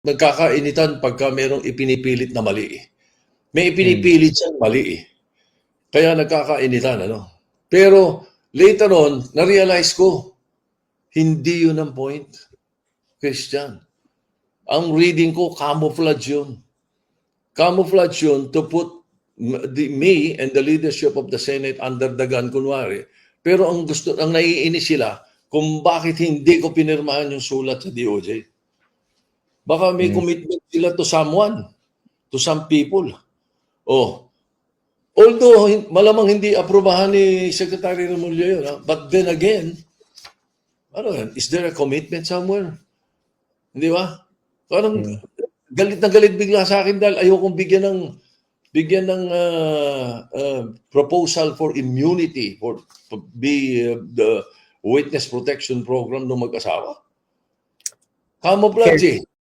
nagkakainitan pagka merong ipinipilit na mali. May ipinipilit siyang mali. Kaya nagkakainitan, ano? Pero later on, na-realize ko, hindi yun ang point, Christian. Ang reading ko, camouflage yun. Camouflage yun to put me and the leadership of the Senate under the gun, kunwari. Pero ang naiinis sila, kung bakit hindi ko pinirmahan yung sulat sa DOJ. Baka may commitment sila to someone, to some people. Although malamang hindi aprobahan ni Secretary Remulla yun, but then again, is there a commitment somewhere? Hindi ba? Parang galit na galit bigla sa akin dahil ayokong bigyan ng proposal for immunity for to be the witness protection program ng mag-asawa. Camouflage